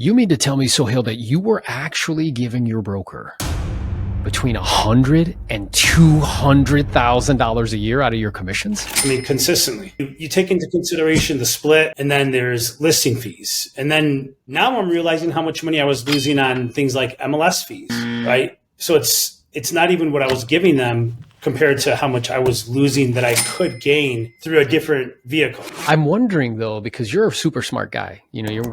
You mean to tell me, Sohail, that you were actually giving your broker between $100,000 and $200,000 a year out of your commissions? I mean, consistently. You take into consideration the split, and then there's listing fees. And then now I'm realizing how much money I was losing on things like MLS fees, right? So it's not even what I was giving them compared to how much I was losing that I could gain through a different vehicle. I'm wondering though, because you're a super smart guy. You're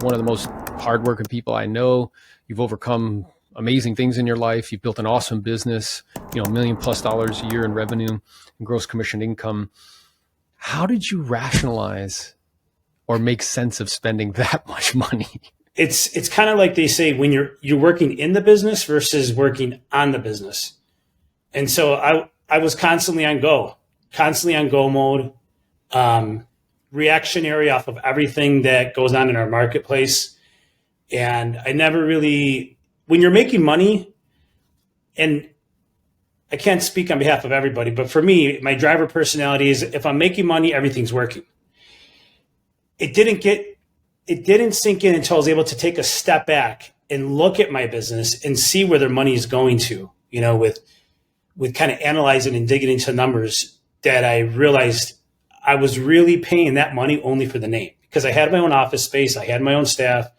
one of the most hardworking people I know. You've overcome amazing things in your life. You've built an awesome business, $1 million+ a year in revenue and gross commission income. How did you rationalize or make sense of spending that much money? It's kind of like they say when you're working in the business versus working on the business. And so I was constantly on go mode, reactionary off of everything that goes on in our marketplace. And I never really, when you're making money, and I can't speak on behalf of everybody, but for me, my driver personality is if I'm making money, everything's working. It didn't sink in until I was able to take a step back and look at my business and see where their money is going to, with kind of analyzing and digging into numbers, that I realized I was really paying that money only for the name, because I had my own office space. I had my own staff.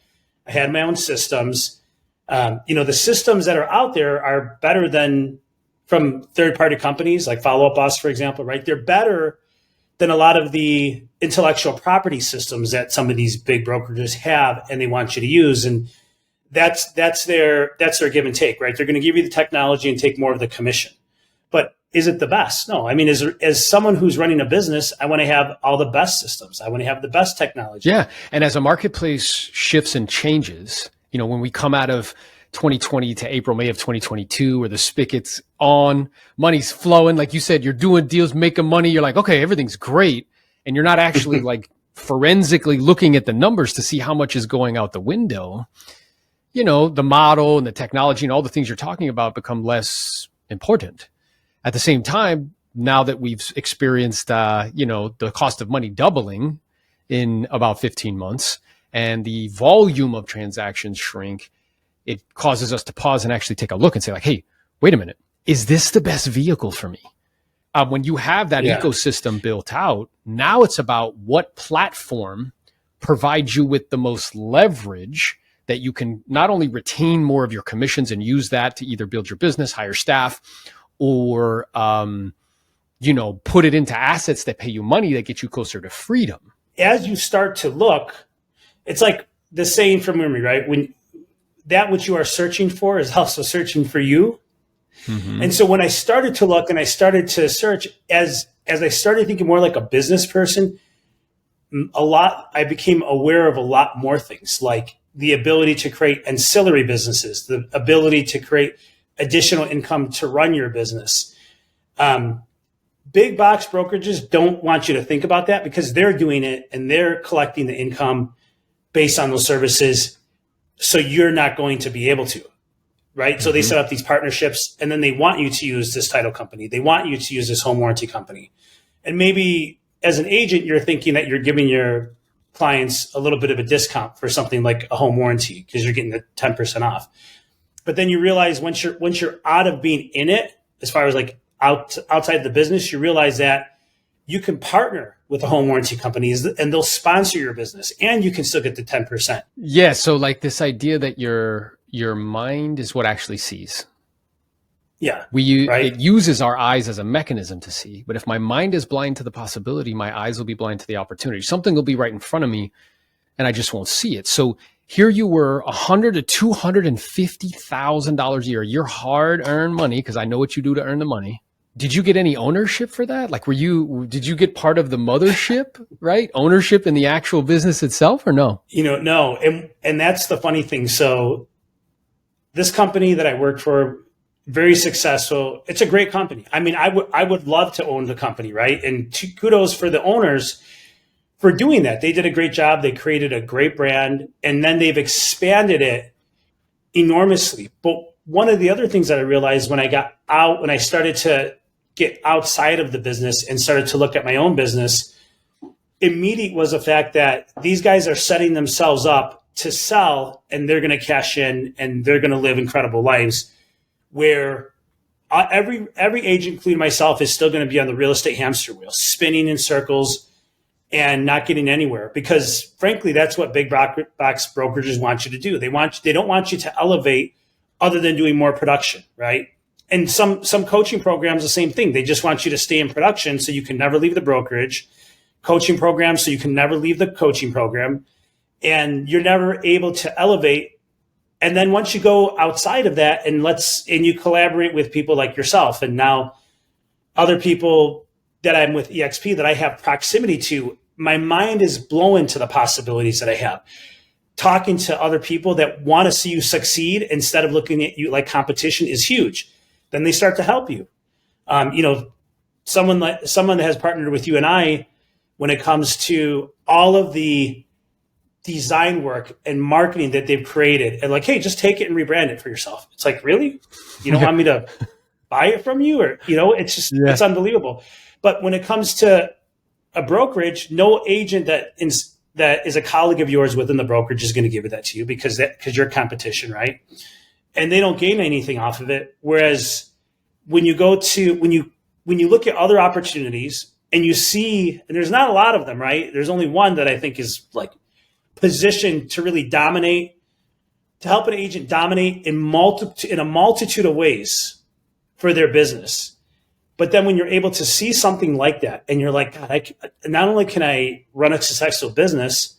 I had my own systems. The systems that are out there are better than from third-party companies like Follow Up Boss, for example, right? They're better than a lot of the intellectual property systems that some of these big brokerages have and they want you to use. And that's their give and take, right? They're going to give you the technology and take more of the commission. But is it the best? No. I mean, as someone who's running a business, I want to have all the best systems. I want to have the best technology. Yeah. And as a marketplace shifts and changes, when we come out of 2020 to April, May of 2022, where the spigot's on, money's flowing, like you said, you're doing deals, making money. You're like, okay, everything's great. And you're not actually like forensically looking at the numbers to see how much is going out the window. The model and the technology and all the things you're talking about become less important. At the same time, now that we've experienced, the cost of money doubling in about 15 months and the volume of transactions shrink, it causes us to pause and actually take a look and say like, hey, wait a minute, is this the best vehicle for me? When you have that ecosystem built out, now it's about what platform provides you with the most leverage that you can not only retain more of your commissions and use that to either build your business, hire staff, or, put it into assets that pay you money that get you closer to freedom. As you start to look, it's like the saying from Rumi, right? When that which you are searching for is also searching for you. Mm-hmm. And so when I started to look and I started to search, as I started thinking more like a business person, I became aware of a lot more things, like the ability to create ancillary businesses, the ability to create additional income to run your business. Big box brokerages don't want you to think about that because they're doing it and they're collecting the income based on those services. So you're not going to be able to, right? Mm-hmm. So they set up these partnerships and then they want you to use this title company. They want you to use this home warranty company. And maybe as an agent, you're thinking that you're giving your clients a little bit of a discount for something like a home warranty because you're getting the 10% off. But then you realize once you're out of being in it, as far as like outside the business, you realize that you can partner with the home warranty companies and they'll sponsor your business and you can still get the 10%. Yeah. So like this idea that your mind is what actually sees. Yeah. It uses our eyes as a mechanism to see. But if my mind is blind to the possibility, my eyes will be blind to the opportunity. Something will be right in front of me and I just won't see it. So here you were, $100,000 to $250,000 a year, your hard-earned money, because I know what you do to earn the money. Did you get any ownership for that? Like, did you get part of the mothership, right? Ownership in the actual business itself, or no? No. And that's the funny thing. So this company that I worked for, very successful. It's a great company. I mean, I would love to own the company, right? And kudos for the owners for doing that. They did a great job. They created a great brand and then they've expanded it enormously. But one of the other things that I realized when I started to get outside of the business and started to look at my own business, immediate was the fact that these guys are setting themselves up to sell, and they're going to cash in and they're going to live incredible lives, where every agent, including myself, is still going to be on the real estate hamster wheel, spinning in circles and not getting anywhere. Because frankly, that's what big box brokerages want you to do. They don't want you to elevate other than doing more production, right? And some coaching programs, the same thing. They just want you to stay in production so you can never leave the brokerage. Coaching programs so you can never leave the coaching program, and you're never able to elevate. And then once you go outside of that and you collaborate with people like yourself and now other people that I'm with EXP that I have proximity to, my mind is blown to the possibilities that I have. Talking to other people that want to see you succeed instead of looking at you like competition is huge. Then they start to help you. Someone that has partnered with you and I, when it comes to all of the design work and marketing that they've created, and like, hey, just take it and rebrand it for yourself. It's like, really? You don't want me to buy it from you? Or, it's just, It's unbelievable. But when it comes to a brokerage, no agent that is a colleague of yours within the brokerage is going to give that to you because you're competition, right? And they don't gain anything off of it. Whereas when you look at other opportunities, and you see, and there's not a lot of them, right? There's only one that I think is like positioned to really dominate, to help an agent dominate in a multitude of ways for their business. But then when you're able to see something like that, and you're like, God, not only can I run a successful business,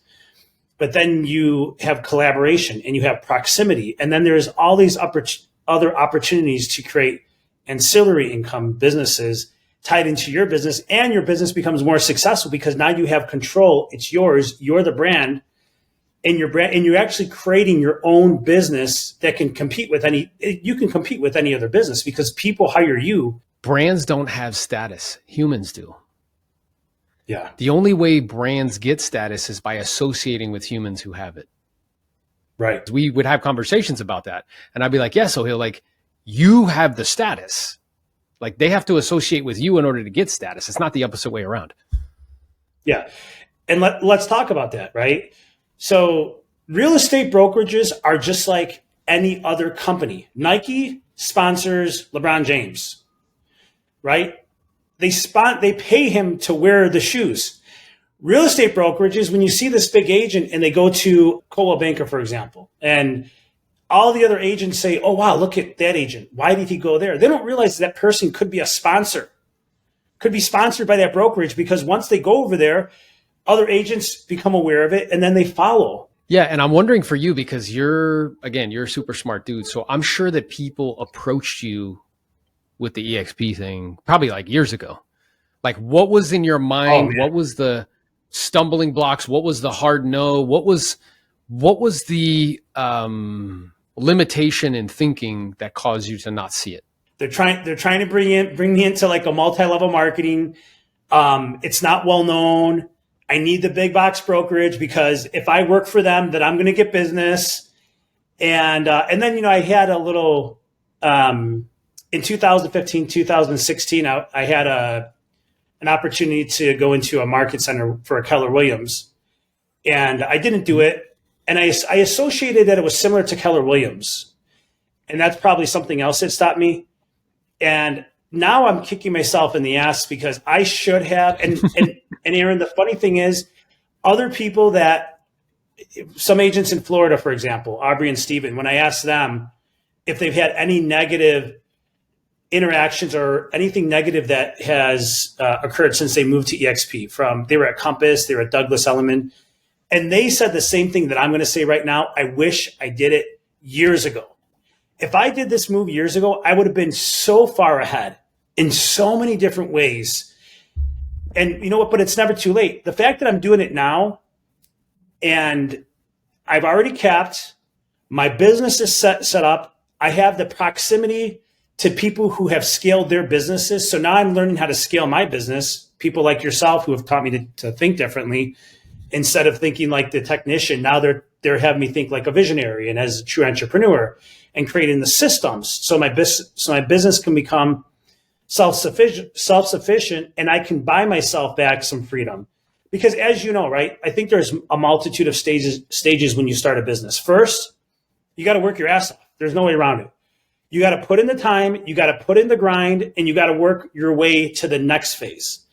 but then you have collaboration and you have proximity. And then there's all these other opportunities to create ancillary income businesses tied into your business, and your business becomes more successful because now you have control. It's yours. You're the brand, and you're actually creating your own business that can compete with you can compete with any other business because people hire you. Brands don't have status. Humans do. Yeah. The only way brands get status is by associating with humans who have it. Right. We would have conversations about that. And I'd be like, yeah, Sohail, like you have the status. Like they have to associate with you in order to get status. It's not the opposite way around. Yeah. And let's talk about that, right? So real estate brokerages are just like any other company. Nike sponsors LeBron James, right? They pay him to wear the shoes. Real estate brokerages, when you see this big agent and they go to Coldwell Banker, for example, and all the other agents say, oh, wow, look at that agent. Why did he go there? They don't realize that person could be a sponsor, could be sponsored by that brokerage, because once they go over there, other agents become aware of it and then they follow. Yeah. And I'm wondering for you, because you're a super smart dude. So I'm sure that people approached you with the EXP thing probably like years ago. Like what was in your mind? What was the stumbling blocks? What was the hard no? What was the limitation in thinking that caused you to not see it? They're trying to bring me into like a multi-level marketing. It's not well known. I need the big box brokerage because if I work for them, then I'm going to get business. And then, I had a little, in 2015, 2016, I had an opportunity to go into a market center for a Keller Williams, and I didn't do it. And I associated that it was similar to Keller Williams. And that's probably something else that stopped me. And now I'm kicking myself in the ass because I should have. And Aaron, the funny thing is, other people some agents in Florida, for example, Aubrey and Steven, when I asked them if they've had any negative interactions or anything negative that has occurred since they moved to EXP, they were at Compass, they were at Douglas Elliman. And they said the same thing that I'm going to say right now. I wish I did it years ago. If I did this move years ago, I would have been so far ahead in so many different ways. And you know what? But it's never too late. The fact that I'm doing it now and I've already capped, my business is set up. I have the proximity to people who have scaled their businesses. So now I'm learning how to scale my business. People like yourself who have taught me to think differently. Instead of thinking like the technician, now they're having me think like a visionary and as a true entrepreneur, and creating the systems so my business can become self-sufficient, and I can buy myself back some freedom Because as you know, right, I think there's a multitude of stages when you start a business. First, you got to work your ass off. There's no way around it. You got to put in the time, you got to put in the grind, and you got to work your way to the next phase.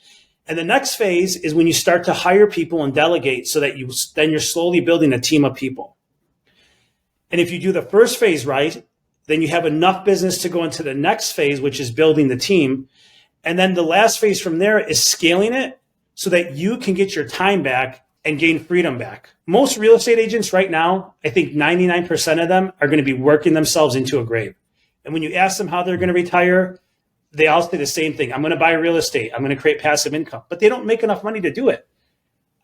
And the next phase is when you start to hire people and delegate so that then you're slowly building a team of people. And if you do the first phase right, then you have enough business to go into the next phase, which is building the team. And then the last phase from there is scaling it so that you can get your time back and gain freedom back. Most real estate agents right now, I think 99% of them are going to be working themselves into a grave. And when you ask them how they're going to retire, they all say the same thing. I'm going to buy real estate. I'm going to create passive income, but they don't make enough money to do it.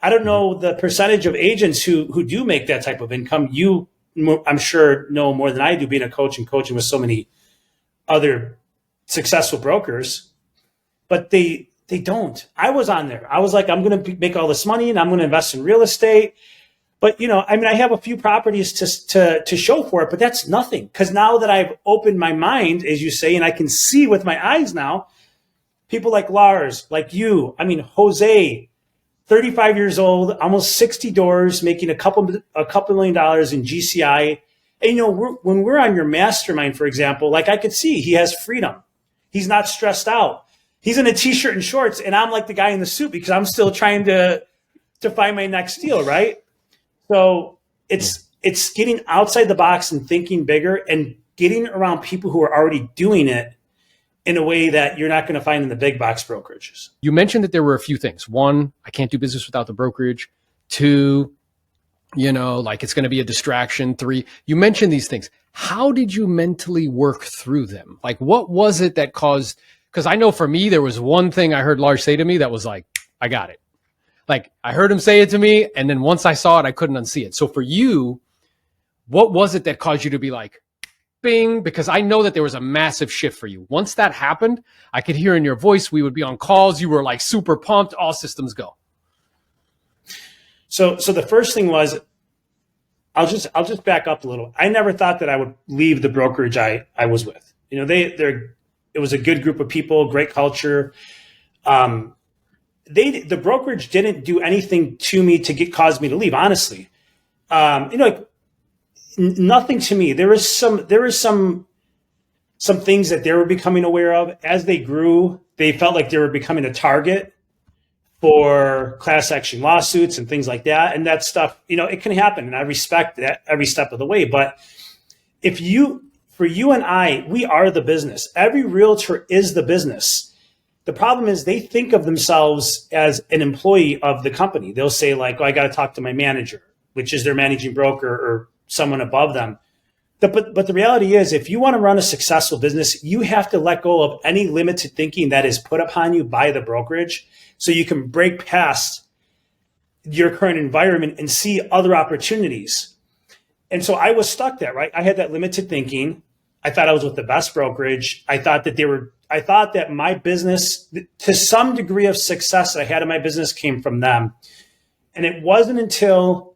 I don't know the percentage of agents who do make that type of income. You, I'm sure, know more than I do, being a coach and coaching with so many other successful brokers, but they don't. I was on there. I was like, I'm going to make all this money and I'm going to invest in real estate. But, I have a few properties to show for it, but that's nothing. Because now that I've opened my mind, as you say, and I can see with my eyes now, people like Lars, like you, Jose, 35 years old, almost 60 doors, making a couple $1 million in GCI. And, when we're on your mastermind, for example, like I could see he has freedom. He's not stressed out. He's in a t-shirt and shorts, and I'm like the guy in the suit because I'm still trying to find my next deal, right? So it's getting outside the box and thinking bigger and getting around people who are already doing it in a way that you're not going to find in the big box brokerages. You mentioned that there were a few things. One, I can't do business without the brokerage. Two, it's going to be a distraction. Three, you mentioned these things. How did you mentally work through them? Like, what was it that caused, because I know for me, there was one thing I heard Lars say to me that was like, I got it. Like, I heard him say it to me, and then once I saw it, I couldn't unsee it. So for you, what was it that caused you to be like, bing? Because I know that there was a massive shift for you. Once that happened, I could hear in your voice, we would be on calls, you were like super pumped, all systems go. So the first thing was, I'll just back up a little. I never thought that I would leave the brokerage I was with. It was a good group of people, great culture. The brokerage didn't do anything to me to cause me to leave, honestly. Nothing to me. There was some things that they were becoming aware of as they grew. They felt like they were becoming a target for class action lawsuits and things like that. And that stuff, it can happen. And I respect that every step of the way. But for you and I, we are the business. Every realtor is the business. The problem is they think of themselves as an employee of the company. They'll say like, I got to talk to my manager, which is their managing broker or someone above them. But the reality is, if you want to run a successful business, you have to let go of any limited thinking that is put upon you by the brokerage so you can break past your current environment and see other opportunities. And so I was stuck there, right? I had that limited thinking. I thought I was with the best brokerage. I thought that my business, to some degree of success that I had in my business, came from them. And it wasn't until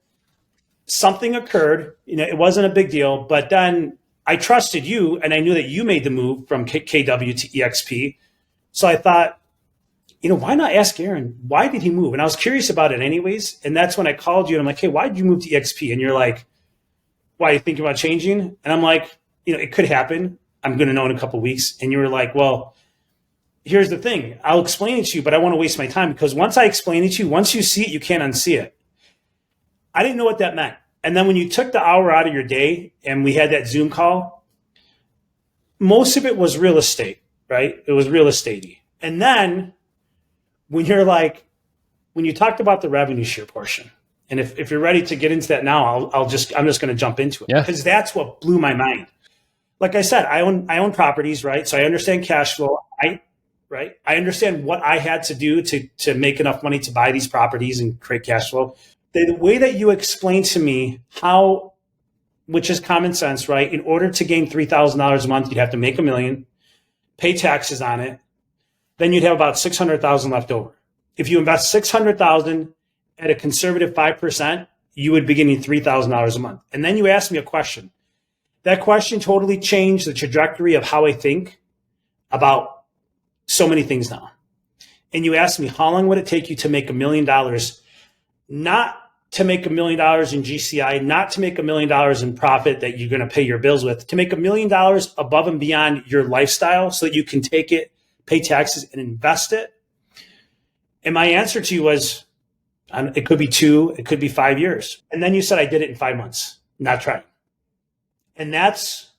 something occurred, it wasn't a big deal, but then I trusted you and I knew that you made the move from KW to EXP. So I thought, why not ask Aaron, why did he move? And I was curious about it anyways. And that's when I called you and I'm like, hey, why did you move to EXP? And you're like, why are you thinking about changing? And I'm like, it could happen. I'm going to know in a couple of weeks. And you were like, well, here's the thing. I'll explain it to you, but I want to waste my time because once I explain it to you, once you see it, you can't unsee it. I didn't know what that meant. And then when you took the hour out of your day and we had that Zoom call, most of it was real estate, right? It was real estate-y. And then when you talked about the revenue share portion, and if you're ready to get into that now, I'm just going to jump into it because that's what blew my mind. Like I said, I own properties, right? So I understand cash flow. I understand what I had to do to make enough money to buy these properties and create cash flow. The way that you explained to me how, which is common sense, right? In order to gain $3,000 a month, you'd have to make $1 million, pay taxes on it. Then you'd have about $600,000 left over. If you invest $600,000 at a conservative 5%, you would be getting $3,000 a month. And then you asked me a question. That question totally changed the trajectory of how I think about so many things now. And you asked me, how long would it take you to make $1 million not to make $1 million in GCI, not to make $1 million in profit that you're going to pay your bills with, to make $1 million above and beyond your lifestyle so that you can take it, pay taxes, and invest it? And my answer to you was, it could be 2, it could be 5 years. And then you said I did it in 5 months, not trying. And that's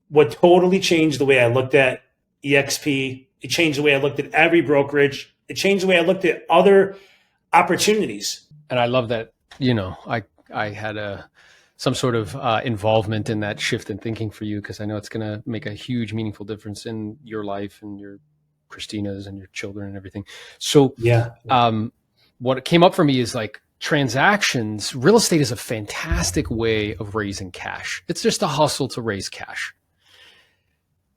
what totally changed the way I looked at EXP. It changed the way I looked at every brokerage. It changed the way I looked at other opportunities. And I love that, I had some sort of involvement in that shift in thinking for you, because I know it's going to make a huge, meaningful difference in your life and your Christina's and your children and everything. So what came up for me is like transactions. Real estate is a fantastic way of raising cash. It's just a hustle to raise cash.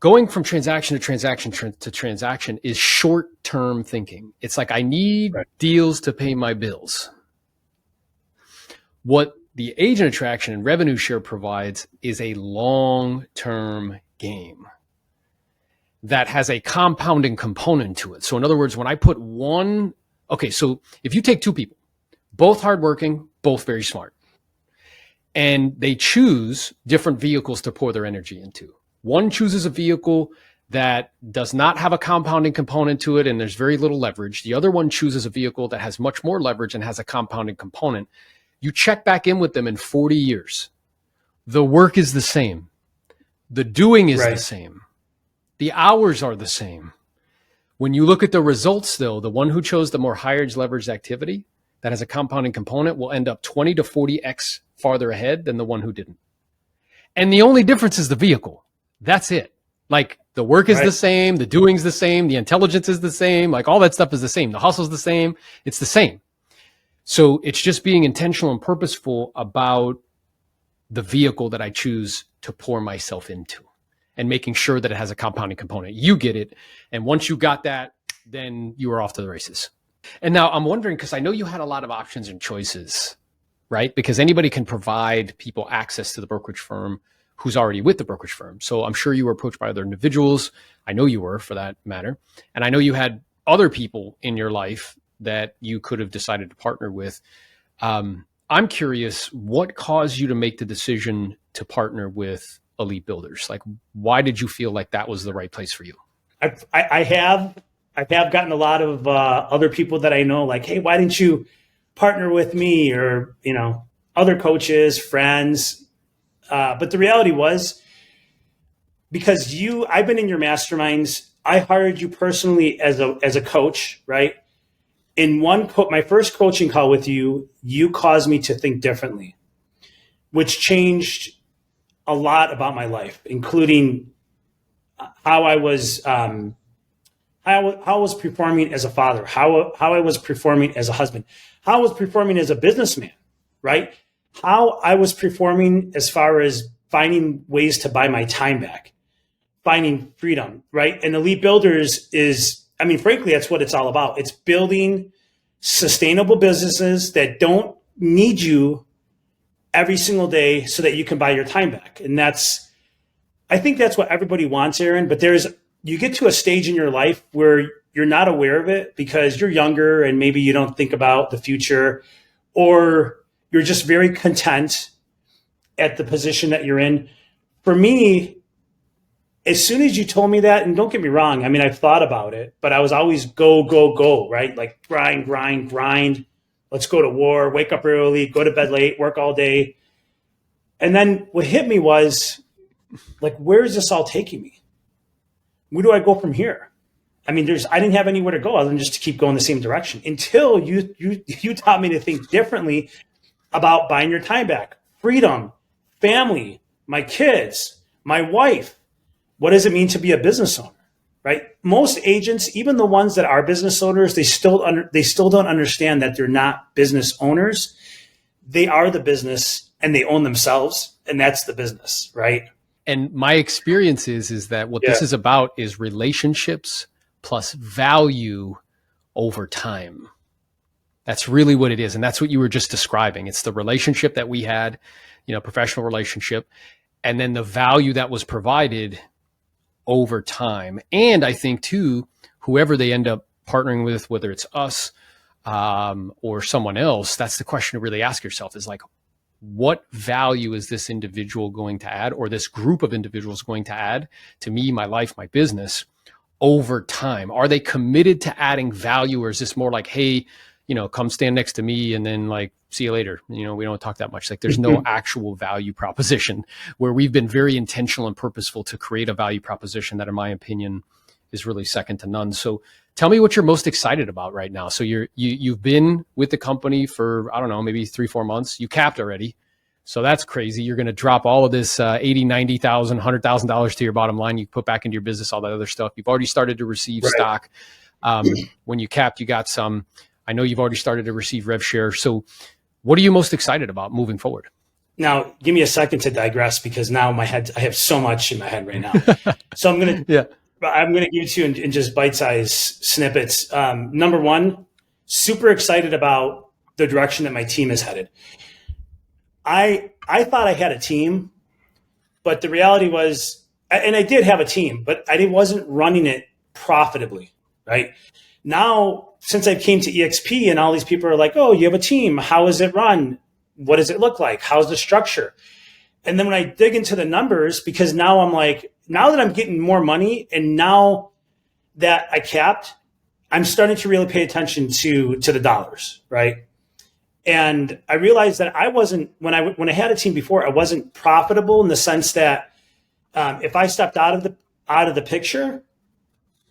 Going from transaction to transaction to transaction is short-term thinking. It's like, I need deals to pay my bills. What the agent attraction and revenue share provides is a long-term game that has a compounding component to it. So in other words, when I put so if you take 2 people, both hardworking, both very smart, and they choose different vehicles to pour their energy into. One chooses a vehicle that does not have a compounding component to it and there's very little leverage. The other one chooses a vehicle that has much more leverage and has a compounding component. You check back in with them in 40 years. The work is the same. The doing is the same. The hours are the same. When you look at the results, though, the one who chose the more higher leveraged activity that has a compounding component will end up 20 to 40x farther ahead than the one who didn't. And the only difference is the vehicle. That's it. Like, the work is the same, the doing's the same, the intelligence is the same, like all that stuff is the same. The hustle's the same. It's the same. So it's just being intentional and purposeful about the vehicle that I choose to pour myself into and making sure that it has a compounding component. You get it. And once you got that, then you are off to the races. And now I'm wondering, because I know you had a lot of options and choices, right? Because anybody can provide people access to the brokerage firm who's already with the brokerage firm. So I'm sure you were approached by other individuals. I know you were, for that matter. And I know you had other people in your life that you could have decided to partner with. I'm curious, what caused you to make the decision to partner with Elite Builders? Like, why did you feel like that was the right place for you? I have gotten a lot of other people that I know, like, hey, why didn't you partner with me? Or, other coaches, friends. But the reality was, because I've been in your masterminds, I hired you personally as a coach, right? In my first coaching call with you, you caused me to think differently, which changed a lot about my life, including how I was performing as a father, how I was performing as a husband, how I was performing as a businessman, right? How I was performing as far as finding ways to buy my time back, finding freedom, right? And Elite Builders frankly, that's what it's all about. It's building sustainable businesses that don't need you every single day so that you can buy your time back. And I think that's what everybody wants, Aaron. But you get to a stage in your life where you're not aware of it because you're younger and maybe you don't think about the future, or you're just very content at the position that you're in. For me, as soon as you told me that, and don't get me wrong, I've thought about it, but I was always go, right? Like grind. Let's go to war, wake up early, go to bed late, work all day. And then what hit me was, like, where is this all taking me? Where do I go from here? I didn't have anywhere to go other than just to keep going the same direction until you taught me to think differently about buying your time back, freedom, family, my kids, my wife. What does it mean to be a business owner, right? Most agents, even the ones that are business owners, they still don't understand that they're not business owners. They are the business and they own themselves, and that's the business, right? And my experience is that what this is about is relationships plus value over time. That's really what it is. And that's what you were just describing. It's the relationship that we had, professional relationship, and then the value that was provided over time. And I think too, whoever they end up partnering with, whether it's us or someone else, that's the question to really ask yourself is like, what value is this individual going to add, or this group of individuals going to add to me, my life, my business over time? Are they committed to adding value, or is this more like, hey, come stand next to me and then like, see you later. We don't talk that much. Like there's no actual value proposition, where we've been very intentional and purposeful to create a value proposition that, in my opinion, is really second to none. So tell me what you're most excited about right now. So you've been with the company for, I don't know, maybe 3-4 months. You capped already. So that's crazy. You're going to drop all of this $80,000, $90,000, $100,000 to your bottom line. You put back into your business, all that other stuff. You've already started to receive stock. When you capped, you got some. I know you've already started to receive rev share. So what are you most excited about moving forward? Now, give me a second to digress, because now I have so much in my head right now. So I'm going to give it to you in just bite-sized snippets. Number one, super excited about the direction that my team is headed. I thought I had a team, but the reality was, and I did have a team, but I wasn't running it profitably, right? Now, since I came to EXP and all these people are like, oh, you have a team. How is it run? What does it look like? How's the structure? And then when I dig into the numbers, because now I'm like, now that I'm getting more money and now that I capped, I'm starting to really pay attention to the dollars, right? And I realized that I wasn't, when I had a team before, I wasn't profitable in the sense that if I stepped out of the picture,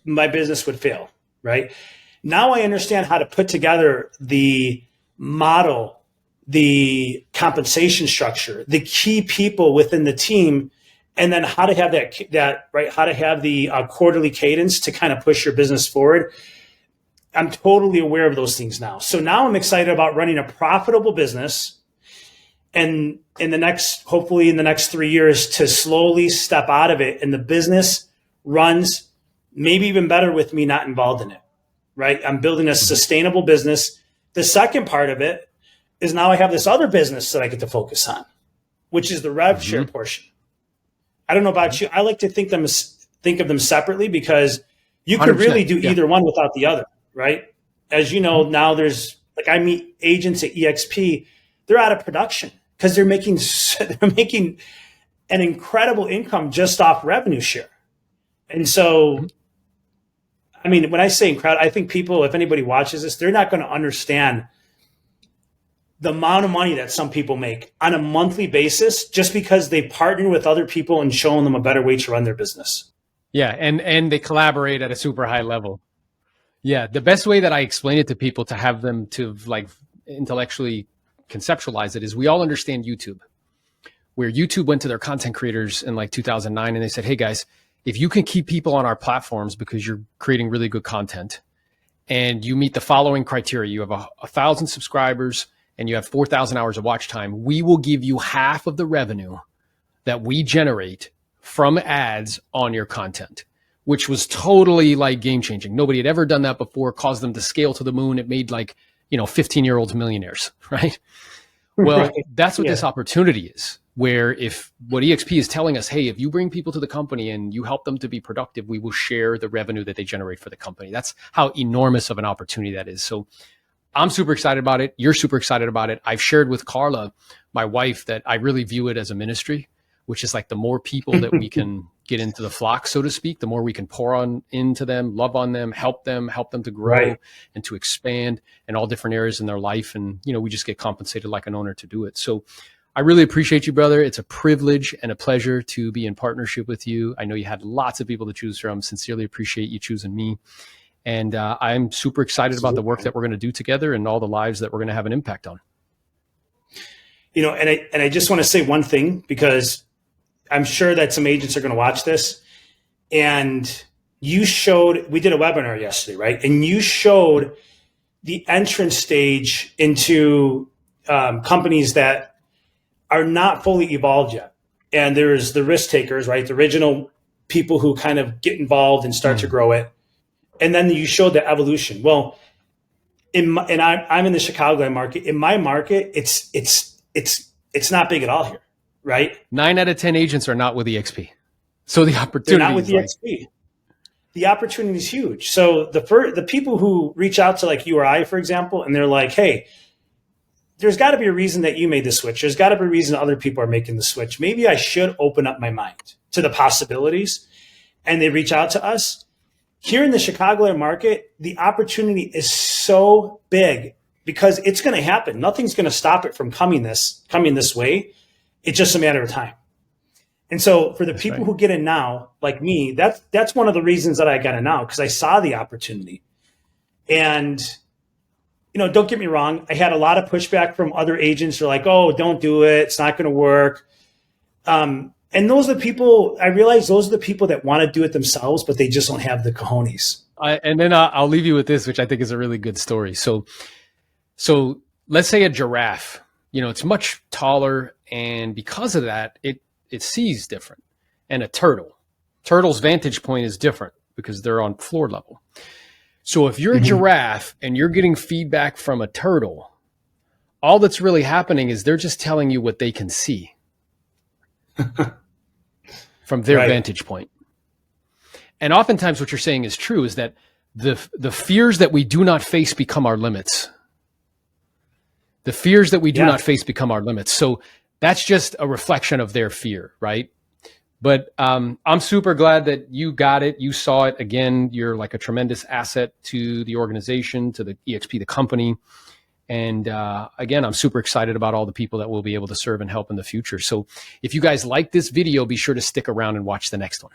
my business would fail, right? Now I understand how to put together the model, the compensation structure, the key people within the team, and then how to have that right, how to have the quarterly cadence to kind of push your business forward. I'm totally aware of those things now. So now I'm excited about running a profitable business, and hopefully in the next 3 years, to slowly step out of it, and the business runs maybe even better with me not involved in it, right? I'm building a sustainable business. The second part of it is now I have this other business that I get to focus on, which is the rev share portion. I don't know about you. I like to think of them separately, because you could really do either one without the other, right? As you know, now there's like, I meet agents at EXP, they're out of production because they're making an incredible income just off revenue share. And so, I mean, when I say incredible, I think people, if anybody watches this, they're not going to understand the amount of money that some people make on a monthly basis just because they partner with other people and showing them a better way to run their business. Yeah, and they collaborate at a super high level. Yeah, the best way that I explain it to people to have them to like intellectually conceptualize it is, we all understand YouTube, where YouTube went to their content creators in like 2009 and they said, hey guys, if you can keep people on our platforms because you're creating really good content and you meet the following criteria, you have 1,000 subscribers and you have 4,000 hours of watch time, we will give you half of the revenue that we generate from ads on your content, which was totally like game changing. Nobody had ever done that before, caused them to scale to the moon. It made like, 15-year-olds millionaires, right? Well, that's what this opportunity is, where if what EXP is telling us, hey, if you bring people to the company and you help them to be productive, we will share the revenue that they generate for the company. That's how enormous of an opportunity that is. So I'm super excited about it. You're super excited about it. I've shared with Carla, my wife, that I really view it as a ministry, which is like the more people that we can get into the flock, so to speak, the more we can pour on into them, love on them, help them to grow and to expand in all different areas in their life. And, we just get compensated like an owner to do it. So I really appreciate you, brother. It's a privilege and a pleasure to be in partnership with you. I know you had lots of people to choose from. Sincerely appreciate you choosing me. And I'm super excited about the work that we're going to do together and all the lives that we're going to have an impact on. And I just want to say one thing, because I'm sure that some agents are going to watch this. And we did a webinar yesterday, right? And you showed the entrance stage into companies that are not fully evolved yet. And there's the risk takers, right? The original people who kind of get involved and start to grow it. And then you showed the evolution. Well, I'm in the Chicagoland market. In my market, it's not big at all here, right? 9 out of 10 agents are not with EXP. So the opportunity they're not with EXP. the opportunity is huge. So the people who reach out to like you or I, for example, and they're like, hey, there's got to be a reason that you made the switch. There's got to be a reason other people are making the switch. Maybe I should open up my mind to the possibilities. And they reach out to us. Here in the Chicagoland market, the opportunity is so big because it's going to happen. Nothing's going to stop it from coming this way. It's just a matter of time. And so for the people who get in now, like me, that's one of the reasons that I got in now, because I saw the opportunity. And, you know, don't get me wrong. I had a lot of pushback from other agents who are like, oh, don't do it. It's not going to work. And those are the people, I realize those are the people that want to do it themselves, but they just don't have the cojones. And then I'll leave you with this, which I think is a really good story. So let's say a giraffe, you know, it's much taller. And because of that, it sees different. And a turtle's vantage point is different because they're on floor level. So if you're a giraffe and you're getting feedback from a turtle, all that's really happening is they're just telling you what they can see from their vantage point. And oftentimes what you're saying is true, is that the fears that we do not face become our limits. The fears that we do not face become our limits. So that's just a reflection of their fear, right? But I'm super glad that you got it. You saw it. Again, you're like a tremendous asset to the organization, to the EXP, the company. And again, I'm super excited about all the people that we'll be able to serve and help in the future. So if you guys like this video, be sure to stick around and watch the next one.